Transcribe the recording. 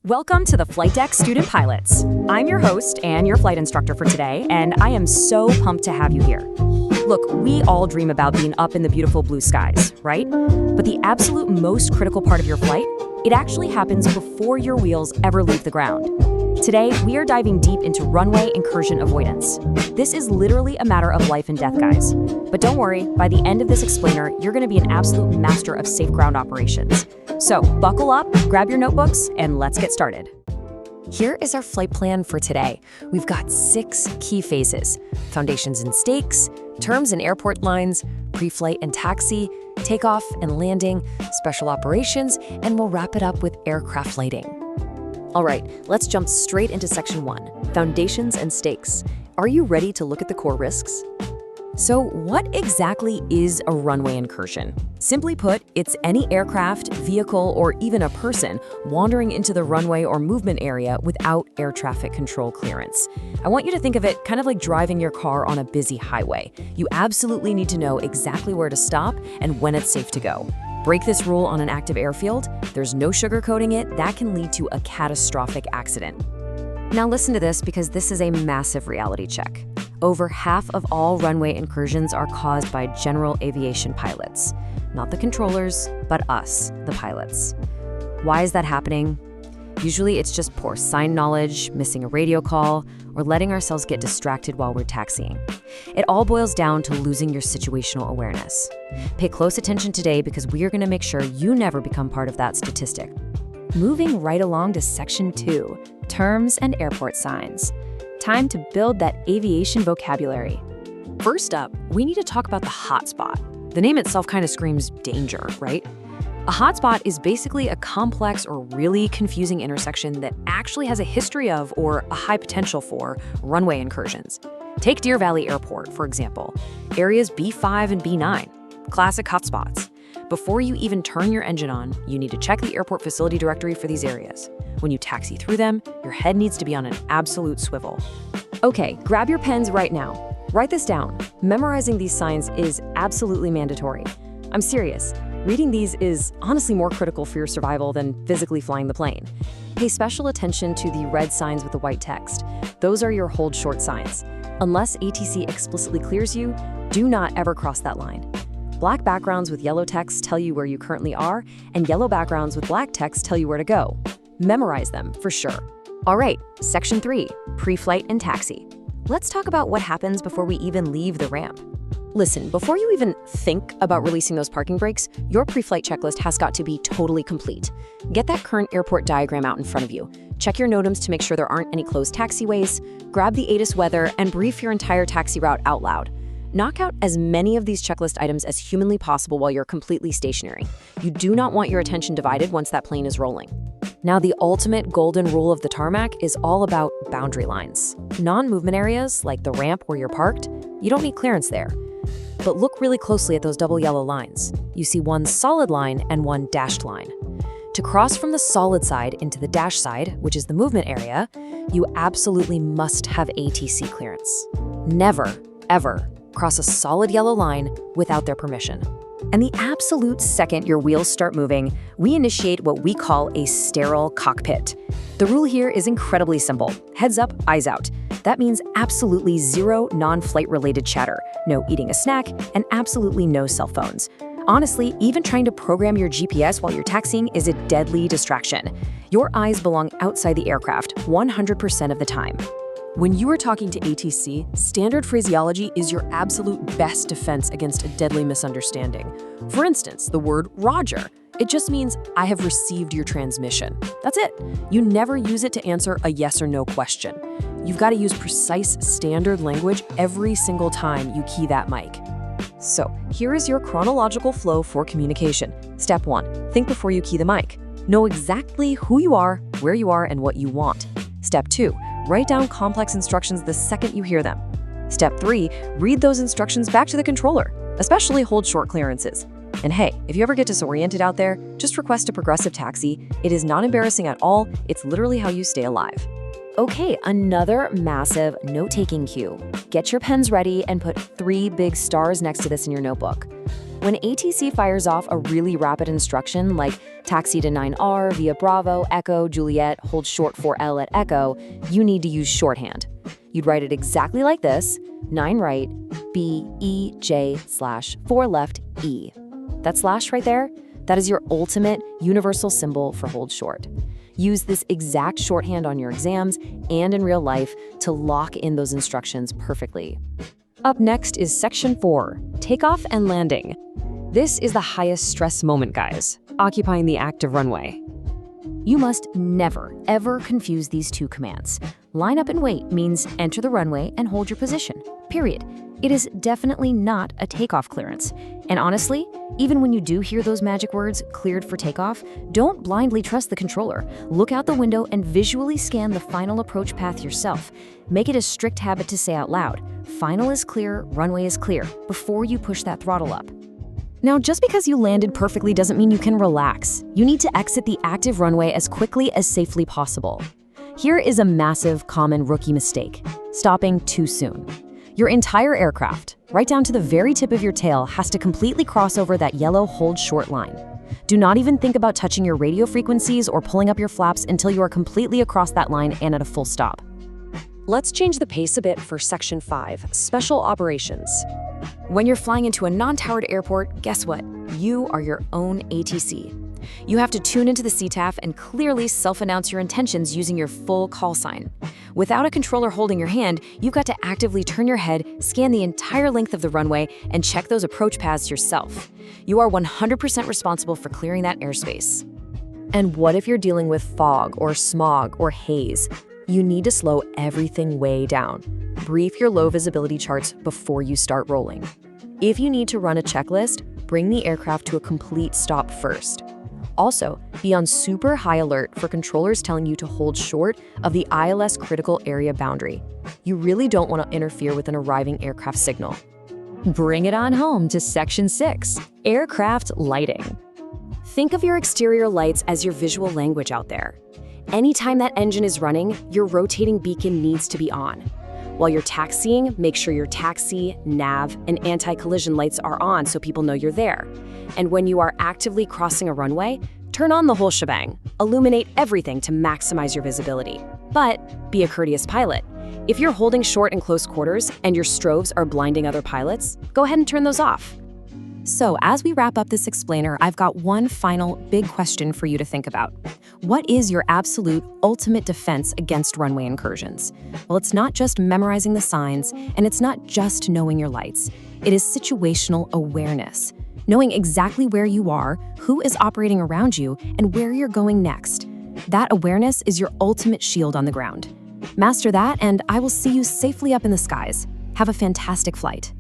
Welcome to the Flight Deck Student Pilots. I'm your host and your flight instructor for today, and I am so pumped to have you here. Look, we all dream about being up in the beautiful blue skies, right? But the absolute most critical part of your flight, it actually happens before your wheels ever leave the ground. Today, we are diving deep into Runway Incursion Avoidance. This is literally a matter of life and death, guys. But don't worry, by the end of this explainer, you're going to be an absolute master of safe ground operations. So buckle up, grab your notebooks, and let's get started. Here is our flight plan for today. We've got 6 key phases: foundations and stakes, terms and airport lines, pre-flight and taxi, takeoff and landing, special operations, and we'll wrap it up with aircraft lighting. All right, let's jump straight into section 1, foundations and stakes. Are you ready to look at the core risks? So what exactly is a runway incursion? Simply put, it's any aircraft, vehicle, or even a person wandering into the runway or movement area without air traffic control clearance. I want you to think of it kind of like driving your car on a busy highway. You absolutely need to know exactly where to stop and when it's safe to go. Break this rule on an active airfield, there's no sugarcoating it, that can lead to a catastrophic accident. Now listen to this, because this is a massive reality check. Over half of all runway incursions are caused by general aviation pilots. Not the controllers, but us, the pilots. Why is that happening? Usually it's just poor sign knowledge, missing a radio call, or letting ourselves get distracted while we're taxiing. It all boils down to losing your situational awareness. Pay close attention today, because we are going to make sure you never become part of that statistic. Moving right along to section 2, terms and airport signs. Time to build that aviation vocabulary. First up, we need to talk about the hotspot. The name itself kind of screams danger, right? A hotspot is basically a complex or really confusing intersection that actually has a history of, or a high potential for, runway incursions. Take Deer Valley Airport, for example. Areas B5 and B9, classic hotspots. Before you even turn your engine on, you need to check the airport facility directory for these areas. When you taxi through them, your head needs to be on an absolute swivel. Okay, grab your pens right now. Write this down. Memorizing these signs is absolutely mandatory. I'm serious. Reading these is honestly more critical for your survival than physically flying the plane. Pay special attention to the red signs with the white text. Those are your hold short signs. Unless ATC explicitly clears you, do not ever cross that line. Black backgrounds with yellow text tell you where you currently are, and yellow backgrounds with black text tell you where to go. Memorize them for sure. All right, section 3, pre-flight and taxi. Let's talk about what happens before we even leave the ramp. Listen, before you even think about releasing those parking brakes, your pre-flight checklist has got to be totally complete. Get that current airport diagram out in front of you. Check your NOTAMs to make sure there aren't any closed taxiways. Grab the ATIS weather and brief your entire taxi route out loud. Knock out as many of these checklist items as humanly possible while you're completely stationary. You do not want your attention divided once that plane is rolling. Now, the ultimate golden rule of the tarmac is all about boundary lines. Non-movement areas, like the ramp where you're parked, you don't need clearance there. But look really closely at those double yellow lines. You see one solid line and one dashed line. To cross from the solid side into the dash side, which is the movement area, you absolutely must have ATC clearance. Never, ever cross a solid yellow line without their permission. And the absolute second your wheels start moving, we initiate what we call a sterile cockpit. The rule here is incredibly simple. Heads up, eyes out. That means absolutely zero non-flight related chatter, no eating a snack, and absolutely no cell phones. Honestly, even trying to program your GPS while you're taxiing is a deadly distraction. Your eyes belong outside the aircraft 100% of the time. When you are talking to ATC, standard phraseology is your absolute best defense against a deadly misunderstanding. For instance, the word Roger. It just means, I have received your transmission. That's it. You never use it to answer a yes or no question. You've got to use precise standard language every single time you key that mic. So, here is your chronological flow for communication. Step 1, think before you key the mic. Know exactly who you are, where you are, and what you want. Step 2, write down complex instructions the second you hear them. Step 3, read those instructions back to the controller, especially hold short clearances. And hey, if you ever get disoriented out there, just request a progressive taxi. It is not embarrassing at all. It's literally how you stay alive. Okay, another massive note-taking cue. Get your pens ready and put 3 big stars next to this in your notebook. When ATC fires off a really rapid instruction like taxi to 9R via Bravo, Echo, Juliet, hold short 4L at Echo, you need to use shorthand. You'd write it exactly like this: 9 right, B, E, J, slash 4 left, E. That slash right there, that is your ultimate universal symbol for hold short. Use this exact shorthand on your exams and in real life to lock in those instructions perfectly. Up next is Section 4, Takeoff and Landing. This is the highest stress moment, guys, occupying the active runway. You must never, ever confuse these two commands. Line up and wait means enter the runway and hold your position, period. It is definitely not a takeoff clearance. And honestly, even when you do hear those magic words, cleared for takeoff, don't blindly trust the controller. Look out the window and visually scan the final approach path yourself. Make it a strict habit to say out loud, final is clear, runway is clear, before you push that throttle up. Now, just because you landed perfectly doesn't mean you can relax. You need to exit the active runway as quickly as safely possible. Here is a massive, common rookie mistake: stopping too soon. Your entire aircraft, right down to the very tip of your tail, has to completely cross over that yellow hold short line. Do not even think about touching your radio frequencies or pulling up your flaps until you are completely across that line and at a full stop. Let's change the pace a bit for Section 5, Special Operations. When you're flying into a non-towered airport, guess what? You are your own ATC. You have to tune into the CTAF and clearly self-announce your intentions using your full call sign. Without a controller holding your hand, you've got to actively turn your head, scan the entire length of the runway, and check those approach paths yourself. You are 100% responsible for clearing that airspace. And what if you're dealing with fog or smog or haze? You need to slow everything way down. Brief your low visibility charts before you start rolling. If you need to run a checklist, bring the aircraft to a complete stop first. Also, be on super high alert for controllers telling you to hold short of the ILS critical area boundary. You really don't want to interfere with an arriving aircraft signal. Bring it on home to Section 6, Aircraft Lighting. Think of your exterior lights as your visual language out there. Anytime that engine is running, your rotating beacon needs to be on. While you're taxiing, make sure your taxi, nav, and anti-collision lights are on so people know you're there. And when you are actively crossing a runway, turn on the whole shebang. Illuminate everything to maximize your visibility. But be a courteous pilot. If you're holding short in close quarters and your strobes are blinding other pilots, go ahead and turn those off. So as we wrap up this explainer, I've got one final big question for you to think about. What is your absolute ultimate defense against runway incursions? Well, it's not just memorizing the signs, and it's not just knowing your lights. It is situational awareness. Knowing exactly where you are, who is operating around you, and where you're going next. That awareness is your ultimate shield on the ground. Master that, and I will see you safely up in the skies. Have a fantastic flight.